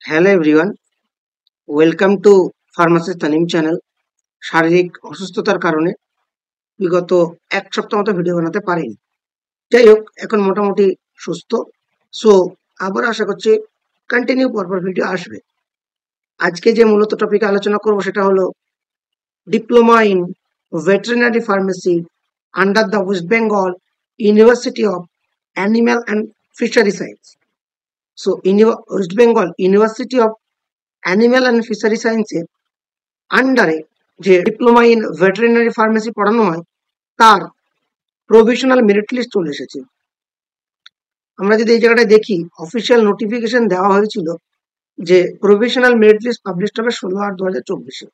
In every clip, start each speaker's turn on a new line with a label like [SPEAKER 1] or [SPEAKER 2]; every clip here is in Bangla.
[SPEAKER 1] Hello everyone, welcome to pharmacist Tanim channel. শারীরিক অসুস্থতার কারণে বিগত এক সপ্তাহ মতো ভিডিও বানাতে পারিনি। যাই হোক, এখন মোটামুটি সুস্থ। সো আবার আশা করছি কন্টিনিউ পরপর ভিডিও আসবে। আজকে যে মূলত টপিকে আলোচনা করব সেটা হলো diploma in veterinary pharmacy under the West Bengal university of animal and fishery science. So West Bengal university of animal and fishery সায়েন্সের আন্ডারে যে ডিপ্লোমা ইন ভেটেরিনারি ফার্মেসি পড়ানো হয় তার প্রভিশনাল মেরিট লিস্ট চলে এসেছে। আমরা যদি এই জায়গাটায় দেখি, অফিসিয়াল নোটিফিকেশন দেওয়া হয়েছিল যে প্রভিশনাল মেরিট লিস্ট পাবলিশ হবে 16/8/2024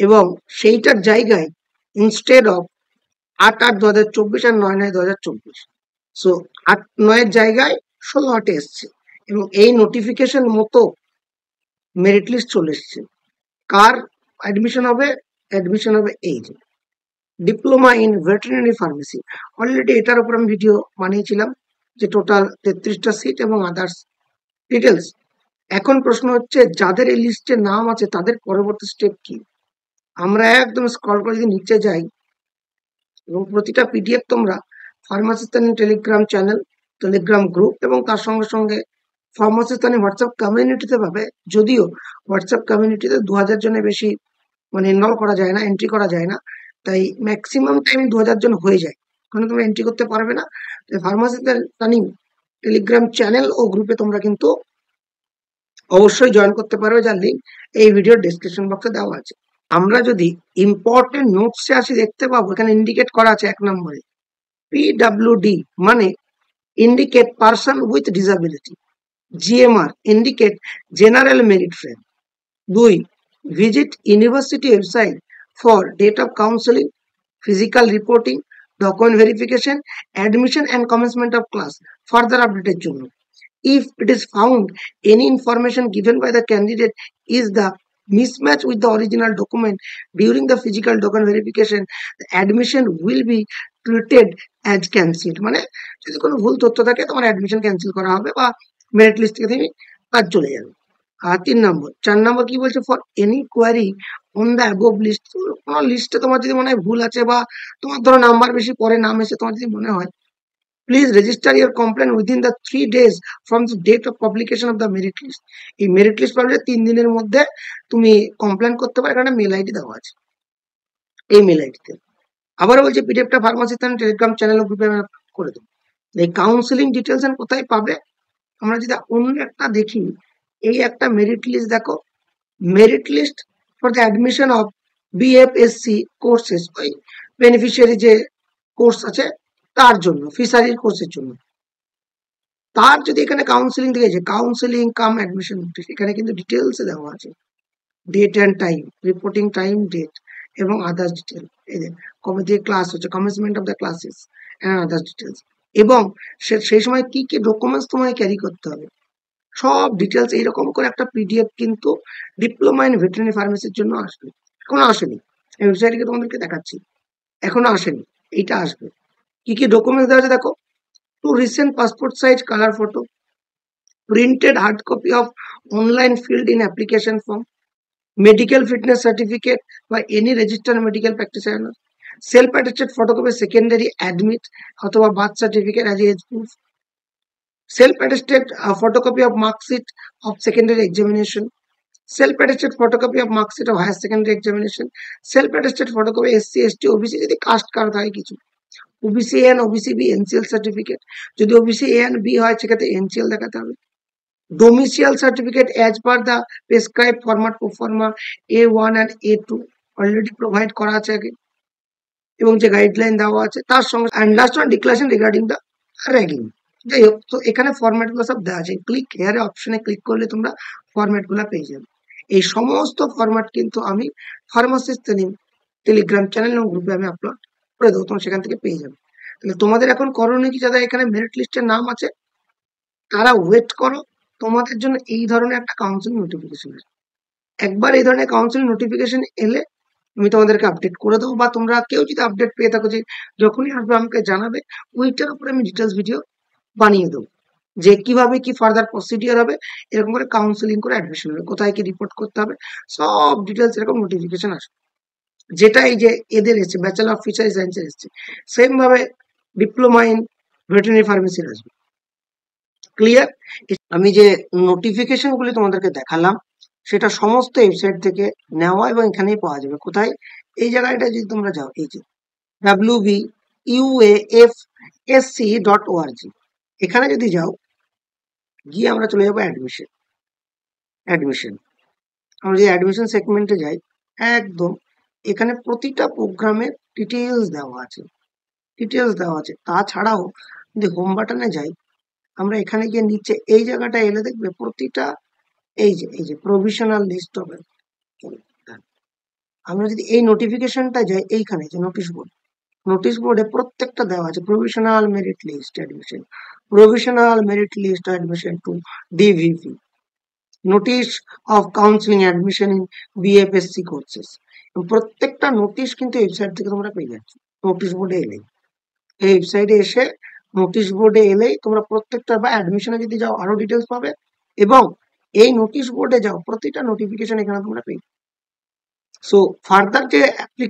[SPEAKER 1] এবং সেইটার জায়গায় ইনস্টেড অফ 8/8/2024 আর 9/9/2024, সো 8/9 জায়গায় 16/8 এসছে এবং এই নোটিফিকেশন মতো মেরিট লিস্ট চলে এসছে। কার অ্যাডমিশন হবে? অ্যাডমিশন হবে এই যে diploma in veterinary pharmacy. Already এটার উপর আমি ভিডিও বানিয়েছিলাম যে টোটাল 33টা সিট এবং আদার্স ডিটেলস। এখন প্রশ্ন হচ্ছে, যাদের এই লিস্টে নাম আছে তাদের পরবর্তী স্টেপ কি? আমরা একদম স্ক্রল করে যদি নিচে যাই এবং প্রতিটা পিডিএফ তোমরা ফার্মাসিস্তানি টেলিগ্রাম চ্যানেল, টেলিগ্রাম গ্রুপ এবং তার সঙ্গে সঙ্গে ফার্মাসিস্তানি হোয়াটসঅ্যাপ কমিউনিটিতে পাবে। যদিও হোয়াটসঅ্যাপ কমিউনিটিতে 2000 জনের বেশি ইনভলভ করা যায় না, এন্ট্রি করা যায় না, তাই ম্যাক্সিমাম টাইম 2000 জন হয়ে যায়, ওখানে তোমরা এন্ট্রি করতে পারবে না। ফার্মাসিস্তানি টেলিগ্রাম চ্যানেল ও গ্রুপে তোমরা কিন্তু অবশ্যই জয়েন করতে পারবে, যার লিঙ্ক এই ভিডিওর ডেসক্রিপশন বক্সে দেওয়া আছে। আমরা যদি ইম্পর্টেন্ট নোটসে আসি দেখতে পাবো এখানে ইন্ডিকেট করা আছে 1 নম্বরে পিডব্লিউডি মানে indicate person with disability, GMR indicate general merit frame. 2, visit university website for date of counseling, physical reporting, document verification, admission and commencement of class, further update এর জন্য। If it is found any information given by the candidate is the mismatch with the original document during the physical document verification, the admission will be treated as cancelled, মানে যদি কোনো ভুল তথ্য থাকে তোমার অ্যাডমিশন ক্যান্সেল করা হবে বা মেরিট লিস্ট থেকে তুমি বাদ চলে যাবে। আর 4 নম্বর কি বলছে, for any query on the above list, কোনো লিস্টে তোমার যদি মনে হয় ভুল আছে বা তোমার ধরো নাম্বার বেশি পরে নাম এসে তোমার যদি মনে হয়, please register your complain within the 3 days from the date of publication of the merit list. এই মেরিট লিস্ট পাবলিশ 3 দিনের মধ্যে তুমি কমপ্লেন করতে পারো, এখানে মেল আইডি দেওয়া আছে, এই মেল আইডিতে। আবার বলছে পিডিএফটা ফার্মাসিস্ট টেলিগ্রাম চ্যানেল গ্রুপে করে দেবো। এই কাউন্সিলিং ডিটেলস কোথায় পাবে? আমরা যদি অন্য একটা দেখি, এই একটা মেরিট লিস্ট দেখো, merit list for the admission of BFSc courses, ওই বেনিফিশিয়ারি যে কোর্স আছে তার জন্য, ফিশারি কোর্সের জন্য। তার যদি এখানে কাউন্সিলিং দিয়েছে, কাউন্সিলিং কাম অ্যাডমিশন নোটিশ, এখানে কিন্তু ডিটেলসে দেওয়া আছে date and time, reporting time, date এবং আদার্স ডিটেল। এই যে কবে থেকে ক্লাস হচ্ছে, commencement of the classes and others details, এবং সেই সময় কি কি ডকুমেন্টস তোমায় ক্যারি করতে হবে, সব ডিটেলস এইরকম করে একটা পিডিএফ কিন্তু ডিপ্লোমা ইন ভেটেরিনারি ফার্মেসির জন্য আসবে। এখনো আসেনি, এই ওয়েবসাইটকে তোমাদেরকে দেখাচ্ছি, এখনো আসেনি, এইটা আসবে। কি কি ডকুমেন্টস দেওয়া আছে দেখো, 2 recent passport size color photo, printed hard copy of online filled in application form, medical fitness certificate by any registered medical practitioner, self attested photocopy secondary admit অথবা birth certificate as age proof, self attested photocopy of mark sheet of secondary examination, self attested photocopy of mark sheet of higher secondary examination, self attested photocopy SC ST OBC যদি কাস্ট কার্ড হয় কিছু, OBC N OBC B NCL certificate, যদি ওবিসি এন বি হয় সেক্ষেত্রে এনসিএল দেখাতে হবে। Domicile certificate as per the prescribe format proforma A1 and A2 already provide করা আছে আগে এবং যে গাইডলাইন দেওয়া আছে তার সঙ্গে, and last one declaration regarding the ragging. যাই হোক, তো এখানে ফরম্যাটগুলো সব দেওয়া আছে, ক্লিক হেয়ারে অপশনে ক্লিক করলে তোমরা ফরম্যাটগুলো পেয়ে যাবে। এই সমস্ত ফরম্যাট কিন্তু আমি ফার্মাসিস্ট টেলিগ্রাম চ্যানেল এবং গ্রুপে আমি আপলোড করে দেবো, তোমরা সেখান থেকে পেয়ে যাবে। তাহলে তোমাদের এখন করণীয় কি, যাদের এখানে মেরিট লিস্টের নাম আছে তারা ওয়েট করো, তোমাদের জন্য এই ধরনের একটা কাউন্সিলিং নোটিফিকেশন আসবে। একবার এই ধরনের কাউন্সিলিং নোটিফিকেশন এলে আমি তোমাদেরকে আপডেট করে দেবো, বা তোমরা কেউ যদি আপডেট পেয়ে থাকো যে যখনই আসবে আমাকে জানাবে, ওইটার উপরে আমি ডিটেলস ভিডিও বানিয়ে দেবো। যে কিভাবে কি ফার্দার প্রসিডিওর হবে, এরকম করে কাউন্সেলিং করে অ্যাডমিশন হবে, কোথায় কি রিপোর্ট করতে হবে, সব ডিটেলস এরকম নোটিফিকেশন আসবে। যেটা এই যে এদের এসছে ব্যাচেলর অফ ফিশারি সায়েন্সের এসছে, সেম ভাবে ডিপ্লোমা ইন ভেটেরিনারি ফার্মেসির আসবে। ক্লিয়ার? আমি যে নোটিফিকেশন গুলি তোমাদেরকে দেখালাম সেটা সমস্ত ওয়েবসাইট থেকে নেওয়া এবং এখানেই পাওয়া যাবে। কোথায়? এই জায়গাটা যদি তোমরা যাও, এই যে wbuafsc.org, এখানে যদি যাও, গিয়ে আমরা চলে যাবো অ্যাডমিশন। আমরা যে অ্যাডমিশন সেগমেন্টে যাই, একদম এখানে প্রতিটা প্রোগ্রামের ডিটেলস দেওয়া আছে, তাছাড়াও যদি হোম বাটনে যাই, আমরা এখানে গিয়ে নিচে এই জায়গাটা এলে দেখবে প্রতিটা এই যে প্রভিশনাল লিস্ট হবে। আমরা যদি এই নোটিফিকেশনটা যাই, এইখানে যে নোটিশ বোর্ডে প্রত্যেকটা দেওয়া আছে, provisional merit list admission to DVP, notice of counselling admission in BFSc courses. প্রত্যেকটা নোটিশ কিন্তু ওয়েবসাইট থেকে তোমরা পেয়ে যাচ্ছ। নোটিশ বোর্ডে এলেই, এই ওয়েবসাইটে এসে নোটিশ বোর্ডে এলেই তোমরা প্রত্যেকটা, বা অ্যাডমিশনে যদি যাও আরো ডিটেলস পাবে, এবং এই নোটিশ বোর্ডে যাও প্রতিটা নোটিফিকেশন এখানে তোমরা পেয়ে। সো ফার্দার যে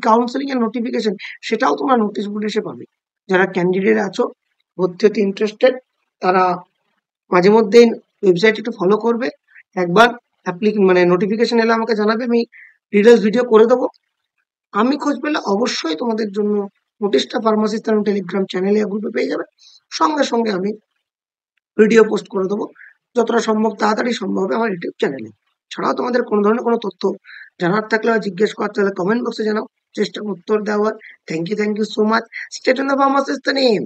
[SPEAKER 1] কাউন্সেলিং এর নোটিফিকেশন, সেটাও তোমরা নোটিশ বোর্ডে এসে পাবে। যারা ক্যান্ডিডেট আছো, ভর্তি হতে ইন্টারেস্টেড, তারা মাঝে মধ্যে ওয়েবসাইট একটু ফলো করবে। একবার মানে নোটিফিকেশন এলে আমাকে জানাবে, আমি ডিটেলস ভিডিও করে দেবো। আমি খোঁজ পেলে অবশ্যই তোমাদের জন্য নোটিশটা ফার্মাসিস্ট টেলিগ্রাম চ্যানেলে গ্রুপে পেয়ে যাবে। সঙ্গে সঙ্গে আমি ভিডিও পোস্ট করে দেবো, যতটা সম্ভব তাড়াতাড়ি সম্ভব হবে আমার ইউটিউব চ্যানেলে। ছাড়াও তোমাদের কোনো ধরনের কোনো তথ্য জানার থাকলে বা জিজ্ঞেস করার থাকলে কমেন্ট বক্সে জানাও, চেষ্টা উত্তর দেওয়ার। Thank you so much. Stay tuned, pharmacist Tanim.